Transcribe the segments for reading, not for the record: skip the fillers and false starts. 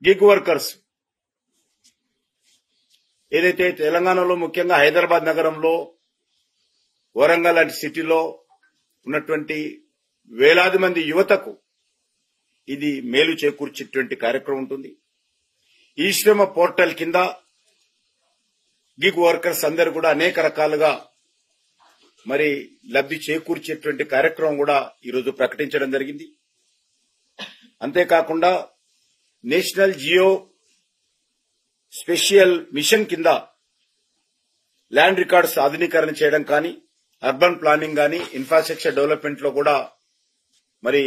Gig workers ఏదైతే తెలంగాణలో ముఖ్యంగా హైదరాబాద్ నగరంలో వరంగల్ లాంటి సిటీలో ఉన్నటువంటి వేలాది మంది యువతకు ఇది మేలు చేకూర్చేటువంటి కార్యక్రమం ఉంటుంది. ఈ శ్రమ పోర్టల్ కింద గిగ్ వర్కర్స్ అందరూ కూడా అనేక రకాలుగా మరి లబ్ధి చేకూర్చేటువంటి కార్యక్రమం కూడా ఈరోజు ప్రకటించడం జరిగింది. అంతేకాకుండా నేషనల్ జియో స్పెషల్ మిషన్ కింద ల్యాండ్ రికార్డ్స్ ఆధునీకరణ చేయడం కానీ, అర్బన్ ప్లానింగ్ కానీ, ఇన్ఫ్రాస్ట్రక్చర్ డెవలప్మెంట్ లో కూడా మరి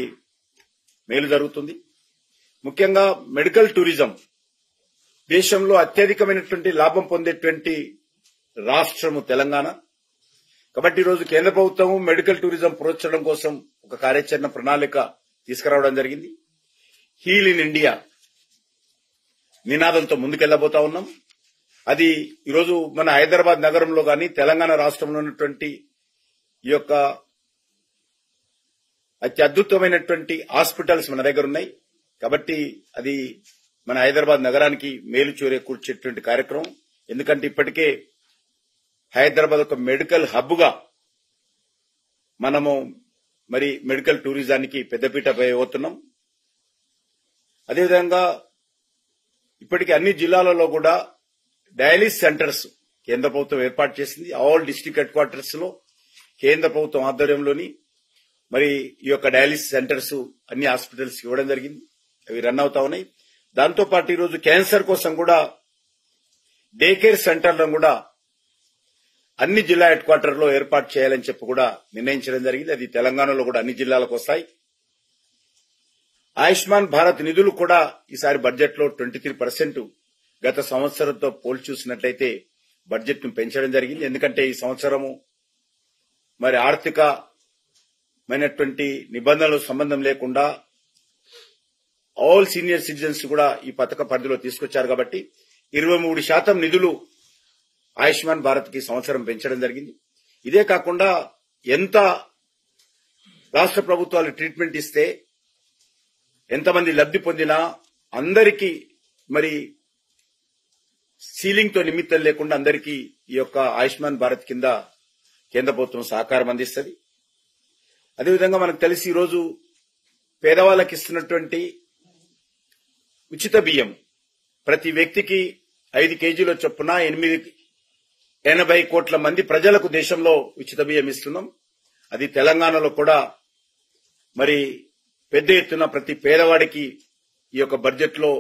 మేలు జరుగుతుంది. ముఖ్యంగా మెడికల్ టూరిజం దేశంలో అత్యధికమైనటువంటి లాభం పొందేటువంటి రాష్ట్రము తెలంగాణ. కాబట్టి ఈరోజు కేంద్ర ప్రభుత్వం మెడికల్ టూరిజం ప్రోత్సహించడం కోసం ఒక కార్యాచరణ ప్రణాళిక తీసుకురావడం జరిగింది. హీల్ ఇన్ ఇండియా నినాదంతో ముందుకెళ్లబోతా ఉన్నాం. అది ఈరోజు మన హైదరాబాద్ నగరంలో గాని, తెలంగాణ రాష్ట్రంలో ఉన్నటువంటి ఈ యొక్క అత్యద్భుతమైనటువంటి హాస్పిటల్స్ మన దగ్గర ఉన్నాయి. కాబట్టి అది మన హైదరాబాద్ నగరానికి మేలు చేకూర్చేటువంటి కార్యక్రమం. ఎందుకంటే ఇప్పటికే హైదరాబాద్ ఒక మెడికల్ హబ్ గా మనము మరి మెడికల్ టూరిజానికి పెద్దపీట వేయబోతున్నాం. అదేవిధంగా ఇప్పటికీ అన్ని జిల్లాలలో కూడా డయాలిసిస్ సెంటర్స్ కేంద్ర ప్రభుత్వం ఏర్పాటు చేసింది. ఆల్ డిస్ట్రిక్ట్ హెడ్ క్వార్టర్స్ లో కేంద్ర ప్రభుత్వం ఆధ్వర్యంలోని మరి ఈ యొక్క డయాలిసిస్ సెంటర్స్ అన్ని హాస్పిటల్స్ ఇవ్వడం జరిగింది. అవి రన్ అవుతా ఉన్నాయి. దాంతో పాటు ఈరోజు క్యాన్సర్ కోసం కూడా డే కేర్ సెంటర్లను కూడా అన్ని జిల్లా హెడ్ క్వార్టర్ లో ఏర్పాటు చేయాలని చెప్పి కూడా నిర్ణయించడం జరిగింది. అది తెలంగాణలో కూడా అన్ని జిల్లాలకు వస్తాయి. ఆయుష్మాన్ భారత్ నిధులు కూడా ఈసారి బడ్జెట్ లో 23% గత సంవత్సరంతో పోల్చి చూసినట్లయితే బడ్జెట్ ను పెంచడం జరిగింది. ఎందుకంటే ఈ సంవత్సరము మరి ఆర్థికమైనటువంటి నిబంధనలు సంబంధం లేకుండా ఆల్ సీనియర్ సిటిజన్స్ కూడా ఈ పథక పరిధిలో తీసుకొచ్చారు. కాబట్టి 23% నిధులు ఆయుష్మాన్ భారత్ కి సంవత్సరం పెంచడం జరిగింది. ఇదే కాకుండా ఎంత రాష్ట్ర ప్రభుత్వాలు ట్రీట్మెంట్ ఇస్తే ఎంతమంది లబ్ధి పొందినా అందరికీ మరి సీలింగ్ తో నిమిత్తం లేకుండా అందరికీ ఈ యొక్క ఆయుష్మాన్ భారత్ కింద కేంద్ర ప్రభుత్వం సహకారం అందిస్తుంది. అదేవిధంగా మనకు తెలిసి ఈరోజు పేదవాళ్ళకి ఇస్తున్నటువంటి ఉచిత బియ్యం ప్రతి వ్యక్తికి 5 కేజీల చొప్పున 80 కోట్ల మంది ప్రజలకు దేశంలో ఉచిత బియ్యం ఇస్తున్నాం. అది తెలంగాణలో కూడా మరి పెద్ద ఎత్తున ప్రతి పేదవాడికి ఈ యొక్క బడ్జెట్ లో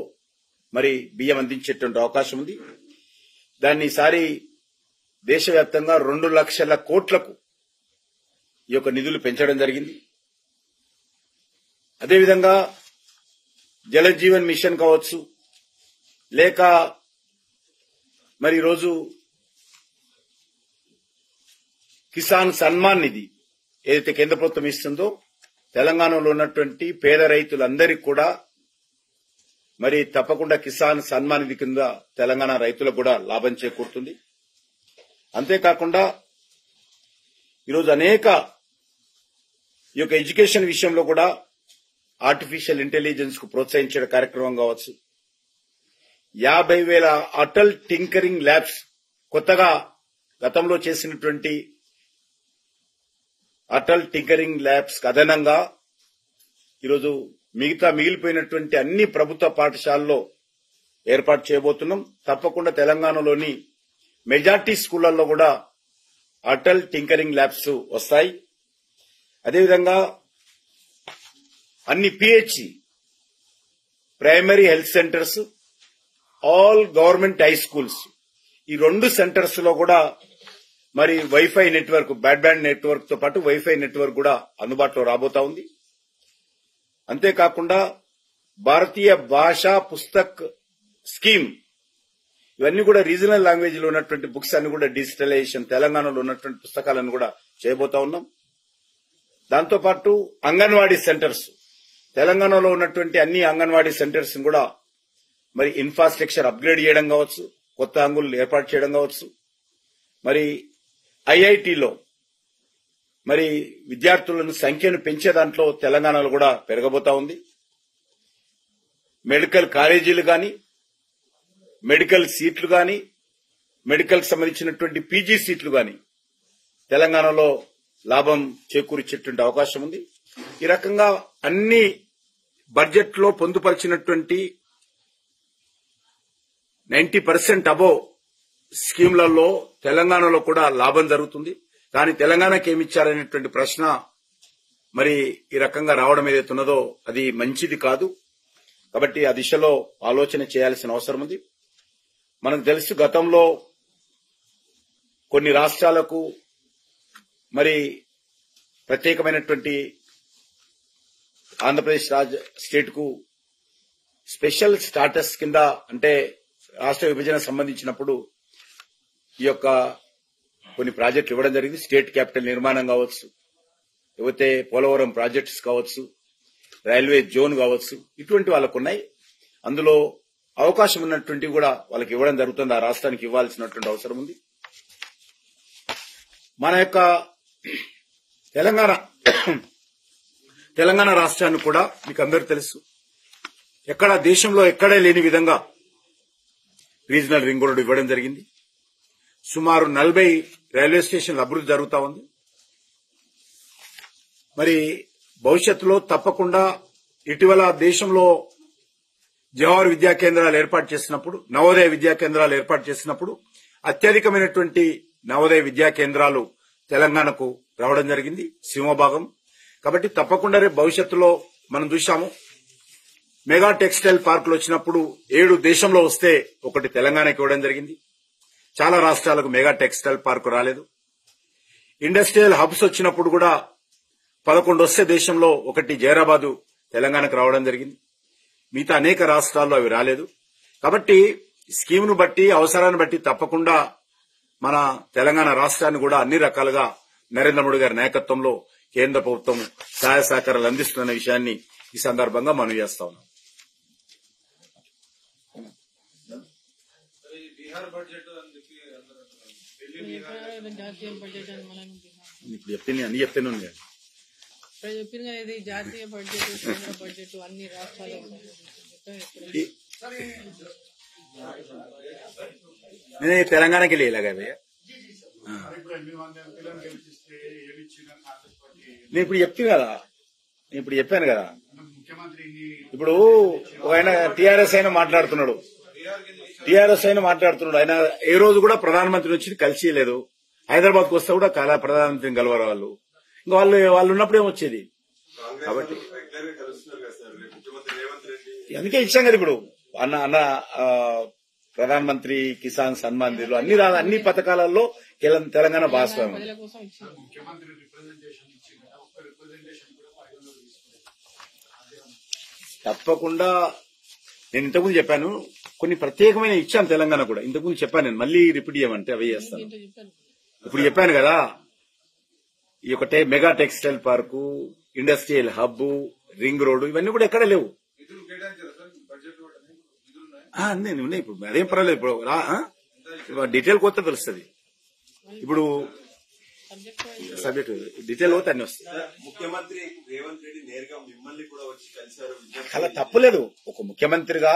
మరి బియ్యం అందించేటువంటి అవకాశం ఉంది. దాన్ని ఈసారి దేశవ్యాప్తంగా 2 లక్షల కోట్లకు ఈ యొక్క నిధులు పెంచడం జరిగింది. అదేవిధంగా జల జీవన్ మిషన్ కావచ్చు, లేక మరి ఈరోజు కిసాన్ సన్మాన్ నిధి ఏదైతే కేంద్ర ప్రభుత్వం ఇస్తుందో తెలంగాణలో ఉన్నటువంటి పేద రైతులందరికీ కూడా మరి తప్పకుండా కిసాన్ సన్మాన్ నిధి కింద తెలంగాణ రైతులకు కూడా లాభం చేకూరుతుంది. అంతేకాకుండా ఈరోజు అనేక ఈ యొక్క ఎడ్యుకేషన్ విషయంలో కూడా ఆర్టిఫిషియల్ ఇంటెలిజెన్స్ కు ప్రోత్సహించే కార్యక్రమం కావచ్చు, 50,000 అటల్ టింకరింగ్ ల్యాబ్స్ కొత్తగా గతంలో చేసినటువంటి అటల్ టింకరింగ్ ల్యాబ్స్ అదనంగా ఈరోజు మిగిలిపోయినటువంటి అన్ని ప్రభుత్వ పాఠశాలల్లో ఏర్పాటు చేయబోతున్నాం. తప్పకుండా తెలంగాణలోని మెజార్టీ స్కూళ్లలో కూడా అటల్ టింకరింగ్ ల్యాబ్స్ వస్తాయి. అదేవిధంగా అన్ని PHC primary health centres, all government high schools ఈ 2 సెంటర్స్ లో కూడా మరి వైఫై నెట్వర్క్, బ్రాడ్బ్యాండ్ నెట్వర్క్ తో పాటు వైఫై నెట్వర్క్ కూడా అందుబాటులో రాబోతా ఉంది. అంతేకాకుండా భారతీయ భాషా పుస్తక్ స్కీమ్ ఇవన్నీ కూడా రీజనల్ లాంగ్వేజ్ లో ఉన్నటువంటి బుక్స్ అన్ని కూడా డిజిటలైజేషన్ తెలంగాణలో ఉన్నటువంటి పుస్తకాలను కూడా చేయబోతా ఉన్నాం. దాంతోపాటు అంగన్వాడీ సెంటర్స్ తెలంగాణలో ఉన్నటువంటి అన్ని అంగన్వాడీ సెంటర్స్ కూడా మరి ఇన్ఫ్రాస్ట్రక్చర్ అప్గ్రేడ్ చేయడం కావచ్చు, కొత్త అంగులు ఏర్పాటు చేయడం కావచ్చు, మరి ఐఐటిలో మరి విద్యార్థులను సంఖ్యను పెంచే దాంట్లో తెలంగాణలో కూడా పెరగబోతా ఉంది. మెడికల్ కాలేజీలు గాని, మెడికల్ సీట్లు గాని, మెడికల్ సంబంధించినటువంటి పీజీ సీట్లు గాని తెలంగాణలో లాభం చేకూర్చేటువంటి అవకాశం ఉంది. ఈ రకంగా అన్ని బడ్జెట్ లో పొందుపరిచినటువంటి 90% అబోవ్ స్కీమ్లలో తెలంగాణలో కూడా లాభం జరుగుతుంది. కానీ తెలంగాణకి ఏమిచ్చారనేటువంటి ప్రశ్న మరి ఈ రకంగా రావడం ఏదైతే ఉన్నదో అది మంచిది కాదు. కాబట్టి ఆ దిశలో ఆలోచన చేయాల్సిన అవసరం ఉంది. మనకు తెలుసు గతంలో కొన్ని రాష్ట్రాలకు మరి ప్రత్యేకమైనటువంటి ఆంధ్రప్రదేశ్ స్టేట్ కు స్పెషల్ స్టాటస్ కింద అంటే రాష్ట్ర విభజన సంబంధించినప్పుడు ఈ యొక్క కొన్ని ప్రాజెక్టులు ఇవ్వడం జరిగింది. స్టేట్ క్యాపిటల్ నిర్మాణం కావచ్చు, లేకపోతే పోలవరం ప్రాజెక్ట్స్ కావచ్చు, రైల్వే జోన్ కావచ్చు, ఇటువంటి వాళ్ళకు ఉన్నాయి. అందులో అవకాశం ఉన్నటువంటి కూడా వాళ్ళకి ఇవ్వడం జరుగుతుంది. ఆ రాష్ట్రానికి ఇవ్వాల్సినటువంటి అవసరం ఉంది. మన యొక్క తెలంగాణ రాష్ట్రాన్ని కూడా మీకు అందరూ తెలుసు, దేశంలో ఎక్కడే లేని విధంగా రీజనల్ రింగ్ రోడ్డు ఇవ్వడం జరిగింది. సుమారు 40 రైల్వే స్టేషన్లు అభివృద్ధి జరుగుతా ఉంది. మరి భవిష్యత్తులో తప్పకుండా ఇటీవల దేశంలో జవహర్ విద్యా కేంద్రాలు ఏర్పాటు చేసినప్పుడు, నవోదయ విద్యా కేంద్రాలు ఏర్పాటు చేసినప్పుడు అత్యధికమైనటువంటి నవోదయ విద్యా కేంద్రాలు తెలంగాణకు రావడం జరిగింది, సింహభాగం. కాబట్టి తప్పకుండా రేపు భవిష్యత్తులో మనం చూశాము, మెగా టెక్స్టైల్ పార్కులు వచ్చినప్పుడు 7 దేశంలో వస్తే ఒకటి తెలంగాణకి ఇవ్వడం జరిగింది. చాలా రాష్ట్రాలకు మెగా టెక్స్టైల్ పార్కు రాలేదు. ఇండస్ట్రియల్ హబ్స్ వచ్చినప్పుడు కూడా 11 వస్తే దేశంలో ఒకటి జైరాబాదు తెలంగాణకు రావడం జరిగింది. మిగతా అనేక రాష్ట్రాల్లో అవి రాలేదు. కాబట్టి స్కీమ్ను బట్టి, అవసరాన్ని బట్టి తప్పకుండా మన తెలంగాణ రాష్ట్రాన్ని కూడా అన్ని రకాలుగా నరేంద్ర మోడీ గారి నాయకత్వంలో కేంద్ర ప్రభుత్వం సహాయ సహకారాలు అందిస్తున్న విషయాన్ని ఈ సందర్భంగా మనం చేస్తా ఉన్నాం. ఇప్పుడు చెప్తే అన్ని చెప్తేనే ఉంది. ఇది జాతీయ బడ్జెట్, కేంద్ర బడ్జెట్ అన్ని రాష్ట్రాలకు నేను తెలంగాణకి లేలాగా భయ్యా, నేను ఇప్పుడు చెప్పాను కదా. ఇప్పుడు ఆయన టీఆర్ఎస్ అయినా మాట్లాడుతున్నాడు, ఆయన ఏ రోజు కూడా ప్రధానమంత్రి వచ్చి కలిసి లేదు. హైదరాబాద్ కు వస్తే కూడా ప్రధానమంత్రిని కలవరు వాళ్ళు. ఇంకా వాళ్ళు ఉన్నప్పుడు ఏమొచ్చేది. కాబట్టి అందుకే ఇచ్చాం కదా. ఇప్పుడు అన్న ప్రధానమంత్రి కిసాన్ సన్మాన్ నిధులు అన్ని పథకాలలో తెలంగాణ భాగస్వామ్యం. తప్పకుండా నేను ఇంతకుముందు చెప్పాను, కొన్ని ప్రత్యేకమైన ఇచ్చాను తెలంగాణ కూడా. ఇంతకుముందు చెప్పాను, నేను మళ్ళీ రిపీట్ చేయమంటే అవి చేస్తాను. ఇప్పుడు చెప్పాను కదా, ఈ ఒకటే mega textile park, industrial hub, ring road ఇవన్నీ కూడా ఎక్కడ లేవు. అన్నీ ఉన్నాయి. ఇప్పుడు అదేం పర్వాలేదు. ఇప్పుడు డీటెయిల్ కొత్త తెలుస్తుంది. ఇప్పుడు సబ్జెక్ట్ డీటెయిల్ పోతే అన్ని వస్తాయి. ముఖ్యమంత్రి రేవంత్ రెడ్డి నేరుగా మిమ్మల్ని కూడా వచ్చి కలిశారు. అలా తప్పులేదు. ఒక ముఖ్యమంత్రిగా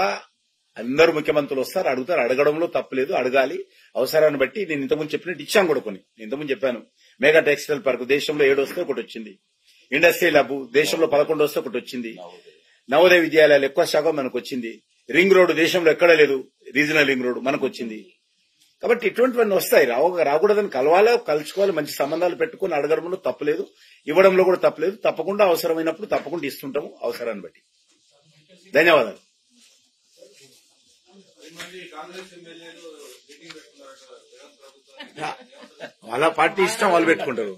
అందరూ ముఖ్యమంత్రులు వస్తారు, అడుగుతారు. అడగడంలో తప్పులేదు, అడగాలి. అవసరాన్ని బట్టి నేను ఇంతకుముందు చెప్పినట్టు ఇచ్చాను కూడా కొన్ని. నేను ఇంతకుముందు చెప్పాను, మెగా టెక్స్టైల్ పార్క్ దేశంలో 7 వస్తే ఒకటి వచ్చింది. ఇండస్ట్రియల్ హబ్ దేశంలో 11 వస్తే ఒకటి వచ్చింది. నవోదయ విద్యాలయాలు ఎక్కువ శాతం మనకు వచ్చింది. రింగ్ రోడ్డు దేశంలో ఎక్కడ లేదు, రీజనల్ రింగ్ రోడ్డు మనకు వచ్చింది. కాబట్టి ఇటువంటివన్నీ వస్తాయి. రాకూడదని కలుసుకోవాలి, మంచి సంబంధాలు పెట్టుకుని అడగడంలో తప్పులేదు, ఇవ్వడంలో కూడా తప్పులేదు. తప్పకుండా అవసరమైనప్పుడు తప్పకుండా ఇస్తుంటాము అవసరాన్ని బట్టి. ధన్యవాదాలు. వాళ్ళ పార్టీ ఇష్టం, వాళ్ళు పెట్టుకుంటారు.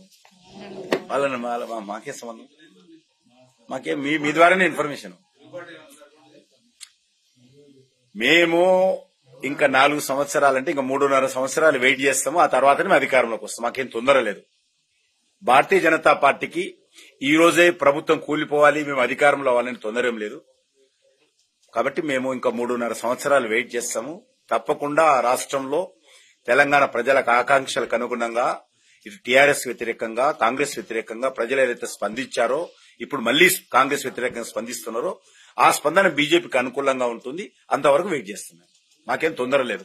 వాళ్ళని మాకే సంబంధం, మాకే మీ ద్వారానే ఇన్ఫర్మేషన్. మేము ఇంకా 4 సంవత్సరాలంటే ఇంకా 3.5 సంవత్సరాలు వెయిట్ చేస్తాము. ఆ తర్వాతనే మేము అధికారంలోకి వస్తాం. మాకేం తొందర లేదు. భారతీయ జనతా పార్టీకి ఈ రోజే ప్రభుత్వం కూలిపోవాలి, మేము అధికారంలో అవ్వాలని తొందర ఏం లేదు. కాబట్టి మేము ఇంకా 3.5 సంవత్సరాలు వెయిట్ చేస్తాము. తప్పకుండా రాష్ట్రంలో తెలంగాణ ప్రజలకు ఆకాంక్షలకు అనుగుణంగా ఇటు టీఆర్ఎస్ వ్యతిరేకంగా, కాంగ్రెస్ వ్యతిరేకంగా ప్రజలు ఏదైతే స్పందించారో, ఇప్పుడు మళ్లీ కాంగ్రెస్ వ్యతిరేకంగా స్పందిస్తున్నారో ఆ స్పందన బీజేపీకి అనుకూలంగా ఉంటుంది. అంతవరకు వెయిట్ చేస్తున్నాం. మాకేం తొందర లేదు.